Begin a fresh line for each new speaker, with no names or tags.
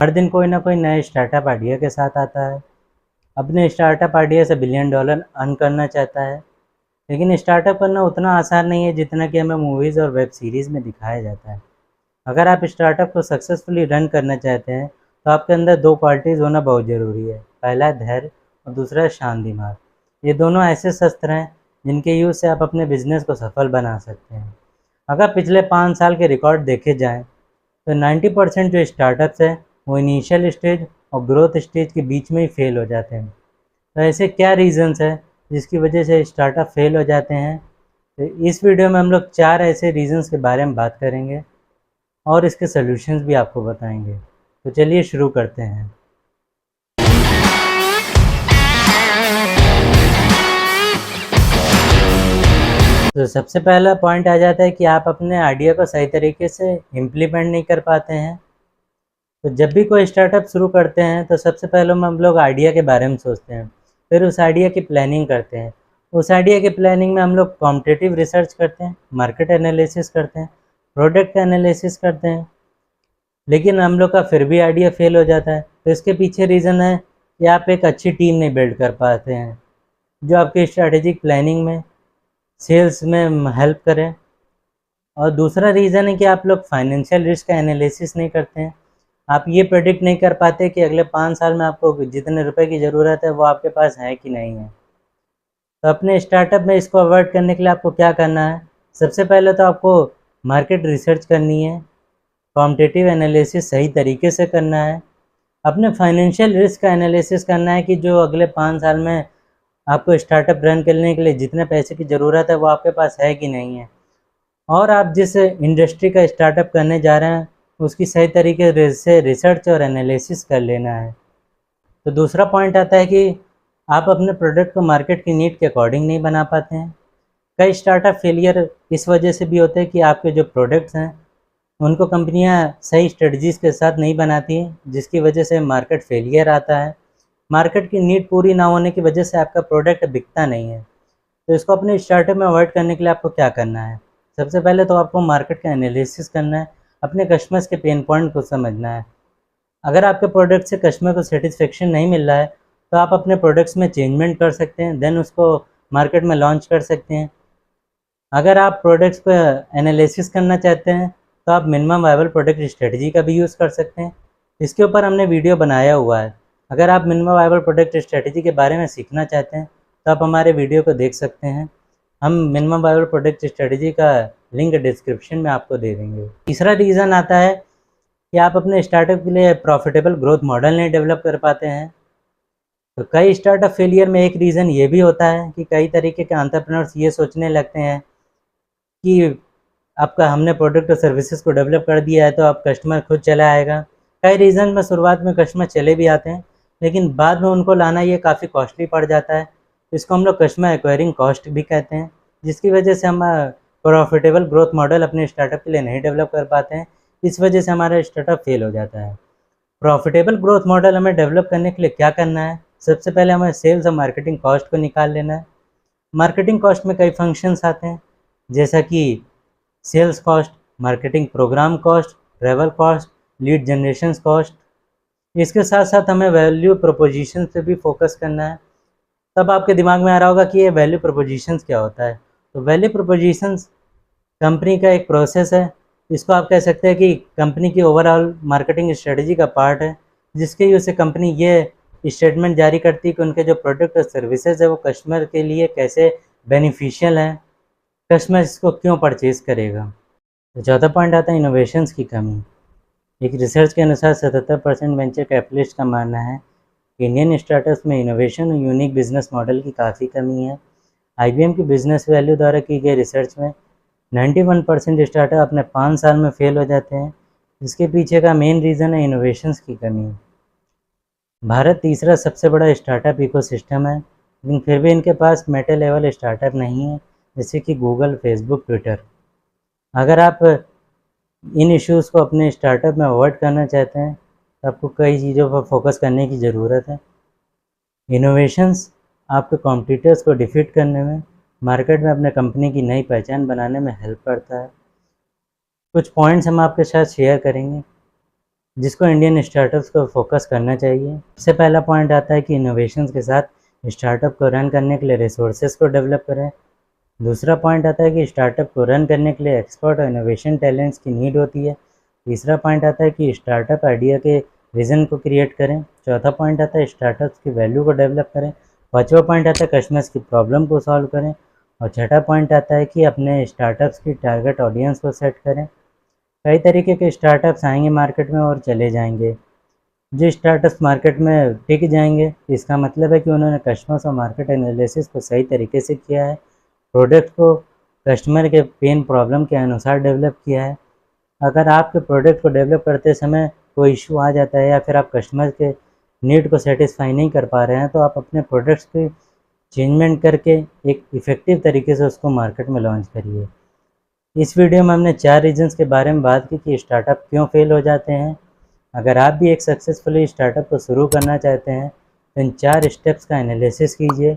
हर दिन कोई ना कोई नए स्टार्टअप आइडिया के साथ आता है। अपने स्टार्टअप आइडिया से बिलियन डॉलर अर्न करना चाहता है। लेकिन स्टार्टअप करना उतना आसान नहीं है जितना कि हमें मूवीज़ और वेब सीरीज़ में दिखाया जाता है। अगर आप स्टार्टअप को सक्सेसफुली रन करना चाहते हैं तो आपके अंदर दो क्वालिटीज़ होना बहुत ज़रूरी है। पहला है धैर्य और दूसरा है शांत दिमाग। ये दोनों ऐसे शस्त्र हैं जिनके यूज़ से आप अपने बिजनेस को सफल बना सकते हैं। अगर पिछले 5 साल के रिकॉर्ड देखे जाएँ तो 90% जो स्टार्टअप्स हैं वो इनिशियल स्टेज और ग्रोथ स्टेज के बीच में ही फेल हो जाते हैं। तो ऐसे क्या रीज़न्स हैं जिसकी वजह से स्टार्टअप फेल हो जाते हैं? तो इस वीडियो में हम लोग 4 ऐसे रीज़न्स के बारे में बात करेंगे और इसके सॉल्यूशंस भी आपको बताएंगे। तो चलिए शुरू करते हैं। तो सबसे पहला पॉइंट आ जाता है कि आप अपने आइडिया को सही तरीके से इम्प्लीमेंट नहीं कर पाते हैं। तो जब भी कोई स्टार्टअप शुरू करते हैं तो सबसे पहले हम लोग आइडिया के बारे में सोचते हैं, फिर उस आइडिया की प्लानिंग करते हैं। उस आइडिया की प्लानिंग में हम लोग कॉम्पिटिटिव रिसर्च करते हैं, मार्केट एनालिसिस करते हैं, प्रोडक्ट एनालिसिस करते हैं। लेकिन हम लोग का फिर भी आइडिया फेल हो जाता है। तो इसके पीछे रीज़न है कि आप एक अच्छी टीम नहीं बिल्ड कर पाते हैं जो आपकी स्ट्रैटेजिक प्लानिंग में, सेल्स में हेल्प करें। और दूसरा रीज़न है कि आप लोग फाइनेंशियल रिस्क का एनालिसिस नहीं करते हैं। आप ये प्रेडिक्ट नहीं कर पाते कि अगले 5 साल में आपको जितने रुपए की ज़रूरत है वो आपके पास है कि नहीं है। तो अपने स्टार्टअप में इसको अवॉइड करने के लिए आपको क्या करना है? सबसे पहले तो आपको मार्केट रिसर्च करनी है, कॉम्पिटिटिव एनालिसिस सही तरीके से करना है, अपने फाइनेंशियल रिस्क का एनालिसिस करना है कि जो अगले 5 साल में आपको स्टार्टअप रन करने के लिए जितने पैसे की ज़रूरत है वो आपके पास है कि नहीं है। और आप जिस इंडस्ट्री का स्टार्टअप करने जा रहे हैं उसकी सही तरीके से रिसर्च और एनालिसिस कर लेना है। तो दूसरा पॉइंट आता है कि आप अपने प्रोडक्ट को मार्केट की नीड के अकॉर्डिंग नहीं बना पाते हैं। कई स्टार्टअप फेलियर इस वजह से भी होते हैं कि आपके जो प्रोडक्ट्स हैं उनको कंपनियां सही स्ट्रेटजीज़ के साथ नहीं बनाती हैं, जिसकी वजह से मार्केट फेलियर आता है। मार्केट की नीड पूरी ना होने की वजह से आपका प्रोडक्ट बिकता नहीं है। तो इसको अपने स्टार्टअप में अवॉइड करने के लिए आपको क्या करना है? सबसे पहले तो आपको मार्केट का एनालिसिस करना है, अपने कस्टमर्स के पेन पॉइंट को समझना है। अगर आपके प्रोडक्ट से कस्टमर को सेटिस्फेक्शन नहीं मिल रहा है तो आप अपने प्रोडक्ट्स में चेंजमेंट कर सकते हैं, देन उसको मार्केट में लॉन्च कर सकते हैं। अगर आप प्रोडक्ट्स पर एनालिसिस करना चाहते हैं तो आप मिनिमम वायबल प्रोडक्ट स्ट्रेटजी का भी यूज़ कर सकते हैं। इसके ऊपर हमने वीडियो बनाया हुआ है। अगर आप मिनिमम वायबल प्रोडक्ट स्ट्रेटजी के बारे में सीखना चाहते हैं तो आप हमारे वीडियो को देख सकते हैं। हम मिनिमम वायबल प्रोडक्ट स्ट्रेटजी का लिंक डिस्क्रिप्शन में आपको दे देंगे। तीसरा रीज़न आता है कि आप अपने स्टार्टअप के लिए प्रॉफिटेबल ग्रोथ मॉडल नहीं डेवलप कर पाते हैं। तो कई स्टार्टअप फेलियर में एक रीज़न ये भी होता है कि कई तरीके के एंटरप्रेन्योर्स ये सोचने लगते हैं कि आपका हमने प्रोडक्ट और सर्विसेज को डेवलप कर दिया है तो अब कस्टमर खुद चला आएगा। कई रीज़न में शुरुआत में कस्टमर चले भी आते हैं लेकिन बाद में उनको लाना ये काफ़ी कॉस्टली पड़ जाता है। इसको हम लोग कस्टमर एक्वायरिंग कॉस्ट भी कहते हैं, जिसकी वजह से हम प्रॉफिटेबल ग्रोथ मॉडल अपने स्टार्टअप के लिए नहीं डेवलप कर पाते हैं। इस वजह से हमारा स्टार्टअप फेल हो जाता है। प्रॉफिटेबल ग्रोथ मॉडल हमें डेवलप करने के लिए क्या करना है? सबसे पहले हमें सेल्स और मार्केटिंग कॉस्ट को निकाल लेना है। मार्केटिंग कॉस्ट में कई फंक्शंस आते हैं, जैसा कि sales cost, marketing programme cost, travel cost, lead generation cost. इसके साथ साथ हमें वैल्यू प्रोपोजिशन पे भी फोकस करना है। तब आपके दिमाग में आ रहा होगा कि ये वैल्यू प्रोपोजिशंस क्या होता है। तो वैल्यू प्रोपोजिशंस कंपनी का एक प्रोसेस है। इसको आप कह सकते हैं कि कंपनी की ओवरऑल मार्केटिंग स्ट्रेटजी का पार्ट है, जिसके यूज़ से कंपनी ये स्टेटमेंट जारी करती है कि उनके जो प्रोडक्ट और सर्विसेज है वो कस्टमर के लिए कैसे बेनिफिशियल हैं, कस्टमर इसको क्यों परचेज़ करेगा। तो चौथा पॉइंट आता है इनोवेशंस की कमी। एक रिसर्च के अनुसार 77% वेंचर कैपिटलिस्ट का मानना है कि इंडियन स्टार्टअप्स में इनोवेशन और यूनिक बिजनेस मॉडल की काफ़ी कमी है। IBM की बिजनेस वैल्यू द्वारा की गई रिसर्च में 91% स्टार्टअप अपने 5 साल में फेल हो जाते हैं। इसके पीछे का मेन रीज़न है इनोवेशंस की कमी। भारत तीसरा सबसे बड़ा स्टार्टअप इकोसिस्टम है, लेकिन फिर भी इनके पास मेटा लेवल स्टार्टअप नहीं है, जैसे कि गूगल, फेसबुक, ट्विटर। अगर आप इन इश्यूज़ को अपने स्टार्टअप में अवॉइड करना चाहते हैं तो आपको कई चीज़ों पर फोकस करने की ज़रूरत है। इनोवेशंस आपके कॉम्पिटिटर्स को डिफीट करने में, मार्केट में अपने कंपनी की नई पहचान बनाने में हेल्प करता है। कुछ पॉइंट्स हम आपके साथ शेयर करेंगे। जिसको इंडियन स्टार्टअप्स को फोकस करना चाहिए। सबसे पहला पॉइंट आता है कि इनोवेशंस के साथ स्टार्टअप को रन करने के लिए रिसोर्सेज को डेवलप करें। दूसरा पॉइंट आता है कि स्टार्टअप को रन करने के लिए एक्सपर्ट और इनोवेशन टैलेंट्स की नीड होती है। तीसरा पॉइंट आता है कि स्टार्टअप आइडिया के विज़न को क्रिएट करें। चौथा पॉइंट आता है स्टार्टअप्स की वैल्यू को डेवलप करें। पाँचवा पॉइंट आता है कस्टमर्स की प्रॉब्लम को सॉल्व करें। और छठा पॉइंट आता है कि अपने स्टार्टअप्स की टारगेट ऑडियंस को सेट करें। कई तरीके के स्टार्टअप्स आएंगे मार्केट में और चले जाएंगे। जो स्टार्टअप्स मार्केट में टिक जाएंगे, इसका मतलब है कि उन्होंने कस्टमर्स और मार्केट एनालिसिस को सही तरीके से किया है, प्रोडक्ट को कस्टमर के पेन प्रॉब्लम के अनुसार डेवलप किया है। अगर आपके प्रोडक्ट को डेवलप करते समय कोई इशू आ जाता है या फिर आप कस्टमर के नीड को सेटिस्फाई नहीं कर पा रहे हैं, तो आप अपने प्रोडक्ट्स की चेंजमेंट करके एक इफ़ेक्टिव तरीके से उसको मार्केट में लॉन्च करिए। इस वीडियो में हमने 4 रीजंस के बारे में बात की कि स्टार्टअप क्यों फेल हो जाते हैं। अगर आप भी एक सक्सेसफुली स्टार्टअप को शुरू करना चाहते हैं तो इन 4 स्टेप्स का एनालिसिस कीजिए।